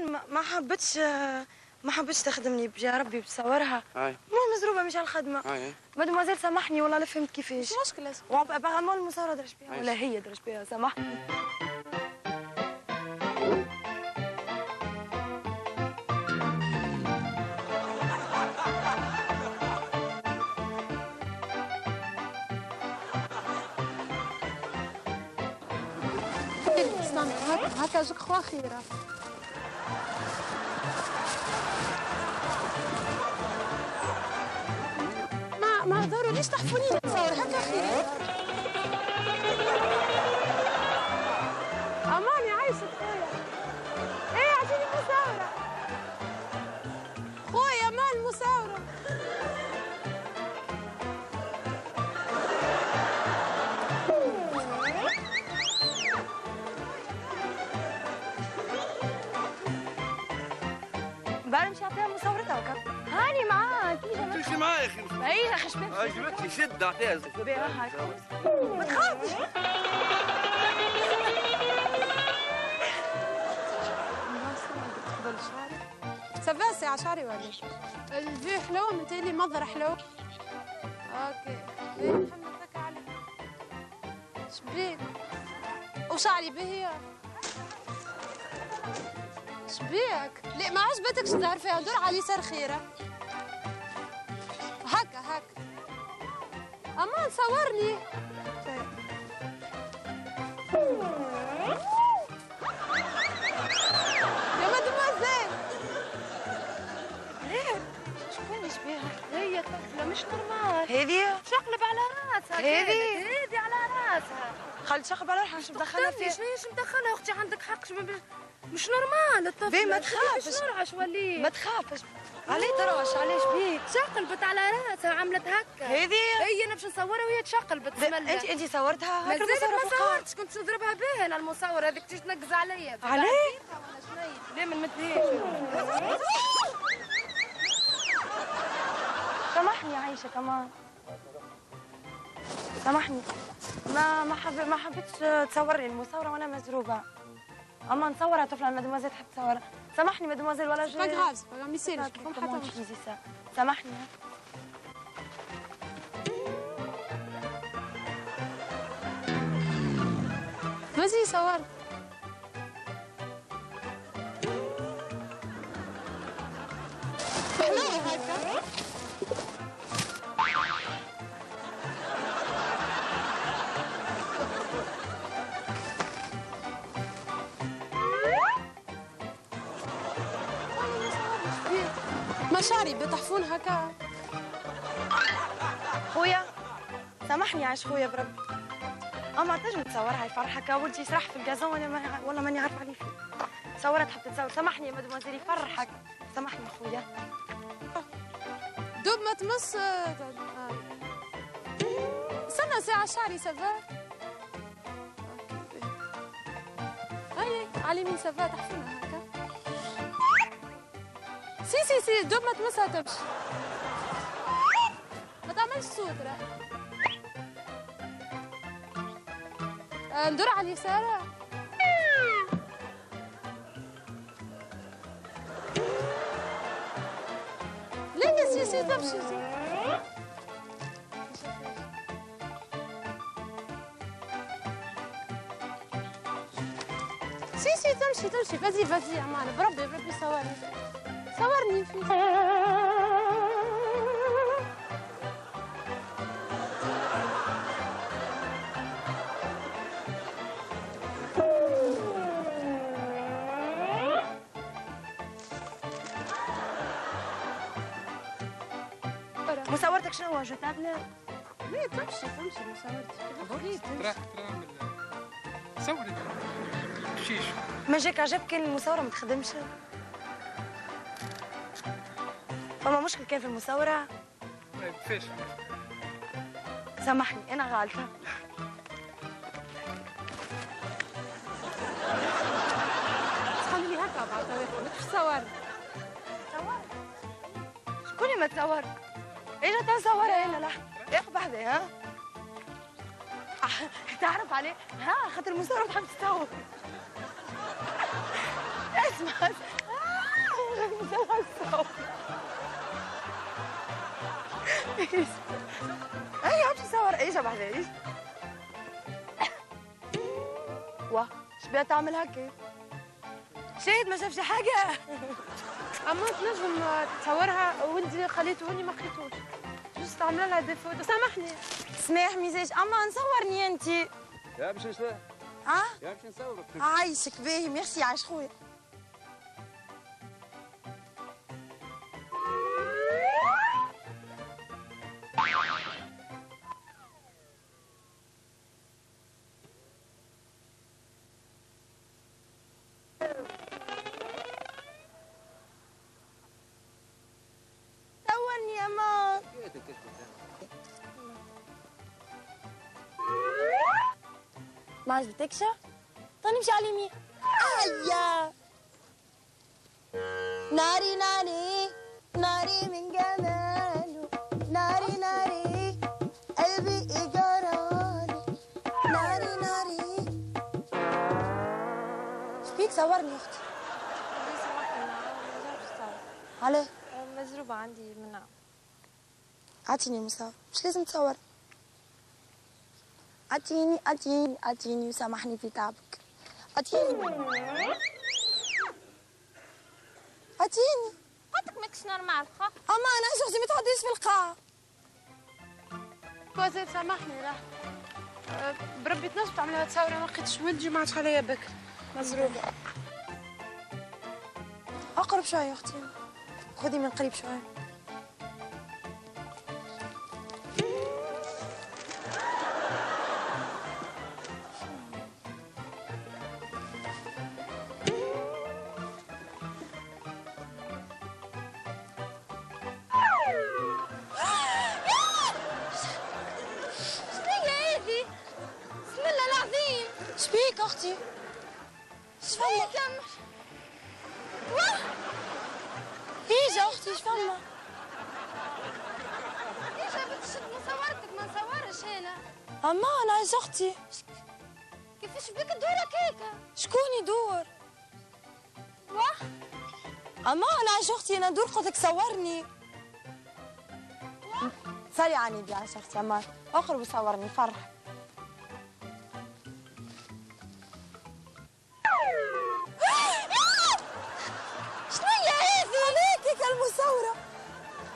امان ما حبتش تخدمني بجا ربي بصورها. اي مو مزروبه مش على الخدمه. اي مادموزيل سامحني والله لا فهمت كيفاش. مش مشكله. وابغى المصورة درج بيها ولا هي درج بيها سامحني. استنى هكا جك خوا خيره. ما ضروريش تحفوني نتصور هكا خير. أماني عايشة خويا. إيه عشاني مصورة. خويا أمان مصورة. بنمشي اعطيها مصورتها وكا. هاني معاك. تمشي معايا يا اخي. هي يا اخي شباب. عجبتني شد اعطيها. بيها هاك. ما تخافش. سافا ساعة شعري ولا الفيو حلو متهيألي المنظر حلو. اوكي ليه محمد هكا عليك شبيك وشعري باهية شبيك؟ ليه ما عجبتكش تظهر فيها دور على اليسار خيرة هكا أمان صورني. يا مدموزيل ليه؟ شكون يشبيها؟ هي طفلة مش نورمال. هذه؟ شقلب على راسها. هذه على راسها. خلي تشقلب على روحها. شو مدخلها فيها؟ شنو مدخلها اختي؟ عندك حق. مش نورمال الطفلة. بيه ما تخافش. مش نرعش وليد. ما تخافش. عليه ترعش علاش بيك؟ شقلبت على راسها عملت هكا. هذه؟ هي انا باش نصورها وهي تشقلبت. انت صورتها هكا؟ مازالت ما صورتش. كنت نضربها بها للمصورة هذيك تيجي تنقز عليا. عليه؟ ليه ما نمدهاش؟ سامحني عايشة كمان. سامحني. ما حبيتش تصورني المصورة وانا مزروبة. اما نصورها طفلة مادموزيل تحب تصورها. سامحني مادموزيل ولا جو. با غراف با ما يصيرش. سامحني. فازي صور. حلوة هكا. مشاري بتحفون هكا. خويا سامحني عايش خويا بربي. اما تنجم تصورها يفرحك ولدي يسرح في الكازون ولا ماني عارفه عليه فيه. صورها تحب تتصور. سامحني يا مدموزيل يفرحك. سامحني خويا. دوب ما تمس. استنى ساعة شعري سافا. هاي على يمين سافا تحفونها هكا. سي دوب ما تمسها تمشي. ما تعملش صوت راه. ندور على اليسار. ليه سي تمشي. سي تمشي. فازي عمانة بربي صورني فيه. مصورتك شنو هو جو تابلة؟ ليه تمشي مصورتي. راح تعمل صوري شيش. ما جاك عجب كان المصورة ما تخدمش؟ فما مشكل كان في المصورة؟ طيب فيش. سامحني أنا غالطة. خلي لي هكا بعد مش تصور. شكون اللي ما تصور؟ اجا تصورها هنا لحظة. ياخذ بحذا ها؟ تعرف عليه؟ ها خاطر المصورة بتحب تصور. اسمع اي عم تصور ايش بعدها ايش؟ واه ايش بدها تعمل هكا؟ شاهد ما شافش حاجة. اما تنجم تصورها وانت خليته واني ما خليتوش. جست عامله لها دي فوتو. سامحني. سماح ميزاج اما نصورني انت. يا باش نصور. ها؟ يا باش نصورك. عايشك باهي ميرسي عايش خويا. صورني يا مان. ما عجبتكش؟ طيب نمشي على اليمين. هيا ناري ناري ناري من جماله ناري ناري قلبي إجرالي ناري ناري. شبيك صورني يا أختي؟ عليه؟ مزروبة عندي منها. أعطيني المصور مش لازم تصور. أعطيني وسامحني في تعبك. أعطيني قلت لك ماكش نورمال خا. أما أنا شخصي ما تقعديش في القاعة. فوزي سامحني راه بربي تنجم تعملها تصور. ما لقيتش ولدي ما عادش عليا بكر. مزروبة. أقرب شوية يا أختي. خذي من قريب شوية. شبيك اختي؟ ايش فما؟ ايش اختي ايش فما؟ ايش بتشد مصورتك ما نصورش هنا. اما انا عايز اختي. كيفاش بك تدورك هيك؟ شكون يدور؟ واه اما انا عايز اختي انا ندور قلت لك صورني. سالي عني بيا عايز اختي اما اقرب وصورني فرح. المصورة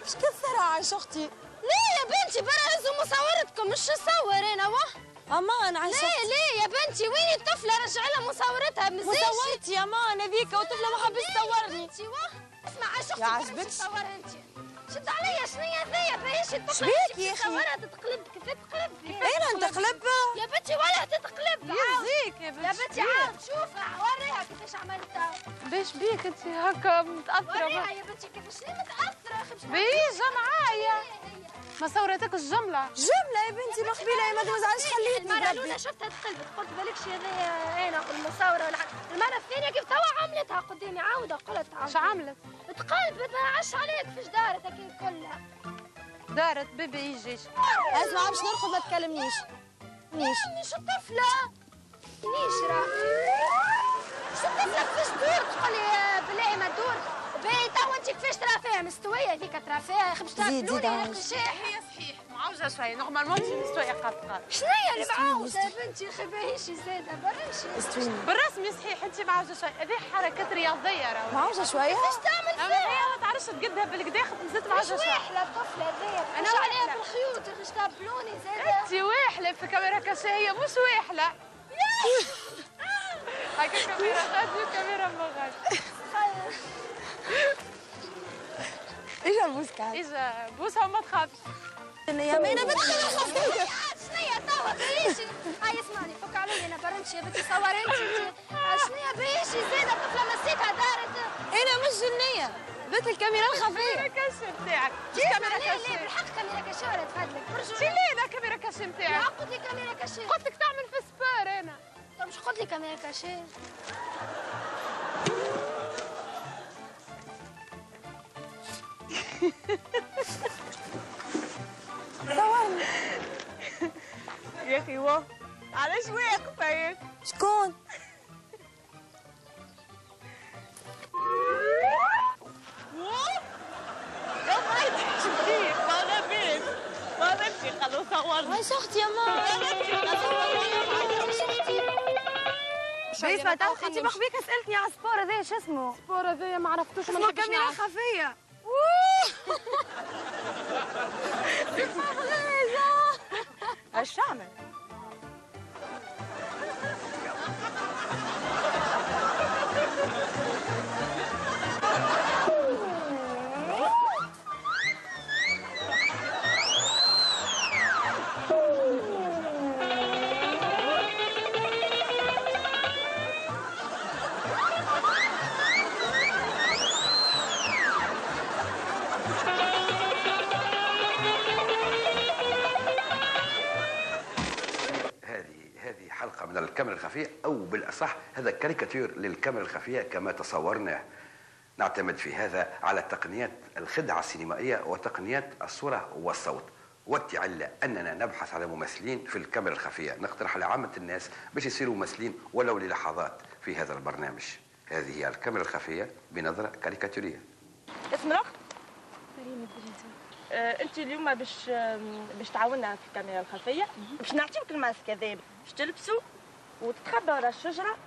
مش كثرها عايش اختي. ليه يا بنتي برا مصورتكم مش نصور انا واه. اما انا عايش ليه يا بنتي وين الطفلة رجع لها مصورتها مزيش. مصورتي يا مان هذيك والطفلة ما حبت تصورني. يا بنتي واه اسمع عايش اختي يا عجبك تصور انت. شد عليا شنو هي ذي بايش الطفلة شبيك يا اخي؟ تصورها تتقلب كيف تقلب اين تقلبها؟ يا بنتي ولا تتقلب يزيك يا يا بنتي عاود شوفها وريها كيفاش عملتها. باش بيك انت هكا متاثره. وريها يا بنتي كيفاش ليه متاثره اخي. بيجا معايا ما صورتك الجمله. جملة يا بنتي مقبلة يا مدام زعلش خليتني المرة بربي. الأولى شفتها تقلبت قلت بالكش هذه أنا المصورة ولا حاجة. المرة الثانية كيف توا عملتها قدامي عاودة قلت اش عملت؟ تقلبت ما عادش عليك كيفاش دارت هكا كلها. دارت بيبي يجيش. اسمع باش نرقد ما تكلمنيش. مش الطفلة نيش راه مش الطفلة كيفاش تدور تقولي بالله ما تدور. باهي توا انت كيفاش ترى فيها مستوية هذيك ترى فيها يا اخي باش تاكلوني هاك الشاح. هي صحيح معوجه شويه نورمالمون تجي مستويه قط. شنو هي اللي معوجة يا بنتي يا اخي باهيش زاده برشا. استويني بالرسمي صحيح انت معوجه شويه. هذه حركات رياضيه راهو. معوجة شوية. كيفاش تعمل اما فيها؟ هي ما تعرفش تقدها بالكدا نزيد معوجه مش شويه. واحلة الطفلة هذيا أنا مش عليها واحلة. في الخيوط باش تابلوني زاده. انت واحله في كاميرا كاشة هي مش واحله. هكا كاميرا غادي وكاميرا ما غادي. ايش الموسكا؟ اجا بوسها وما تخافش. يا مينا بدخل شنو هي توا بايش؟ هاي اسمعني فك علي انا برمشي يا بنتي صوري انت. شنو هي بايش زاده الطفلة مسيتها دارت. انا مش جنية بنت الكاميرا الخفية. كاميرا كاشة نتاعك. مش كاميرا ليه كاشة. بالحق كاميرا كاشة ولا تفادلك برجو. ليه لا كاميرا كاشة نتاعك؟ قلت لي كاميرا كاشة. قلت لك تعمل في سبور انا. طب مش قلت لي كاميرا كاشة. صورني. يا اخي واه علاش واقفه يا شكون؟ هاي سختي يا شريفة انت مخبيك سألتني على السبور هذايا شو اسمه؟ السبور هذايا ما عرفتوش ما اسمه نحبش كاميرا نعرف. خفية. ايش تعمل؟ هذه حلقة من الكاميرا الخفية، أو بالأصح هذا كاريكاتير للكاميرا الخفية كما تصورناه. نعتمد في هذا على تقنيات الخدعة السينمائية وتقنيات الصورة والصوت، والتعلة أننا نبحث على ممثلين في الكاميرا الخفية. نقترح لعامة الناس باش يصيروا ممثلين ولو للحظات في هذا البرنامج. هذه هي الكاميرا الخفية بنظرة كاريكاتورية. اسم الأخت؟ انت اليوم باش تعاوننا في الكاميرا الخفيه، باش نعطيوك الماسك هذا باش تلبسوا وتتخبى ورا الشجره،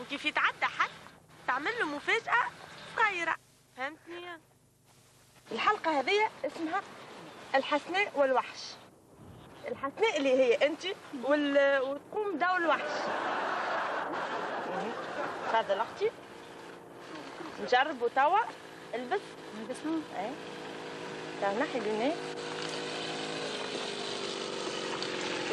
وكيف يتعدى حد تعمل له مفاجاه صغيره، فهمتني؟ الحلقه هذه اسمها الحسناء والوحش. الحسناء اللي هي انت وتقوم دور الوحش. هذا لاختي نجربوا توا. البس اي نحي اليونان.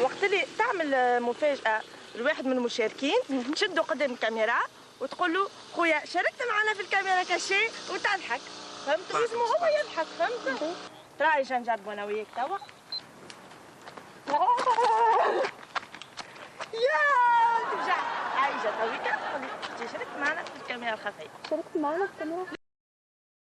وقت اللي تعمل مفاجأة لواحد من المشاركين تشدوا قدام الكاميرا وتقول له خويا شاركت معنا في الكاميرا كاشي وتضحك، فهمت؟ لازم هو يضحك، فهمت؟ راي جا نجربوا انا وياك توا. يا ترجع عايشة تويكا تقول لي شاركت معنا في الكاميرا الخفية. شاركت معنا في الكاميرا.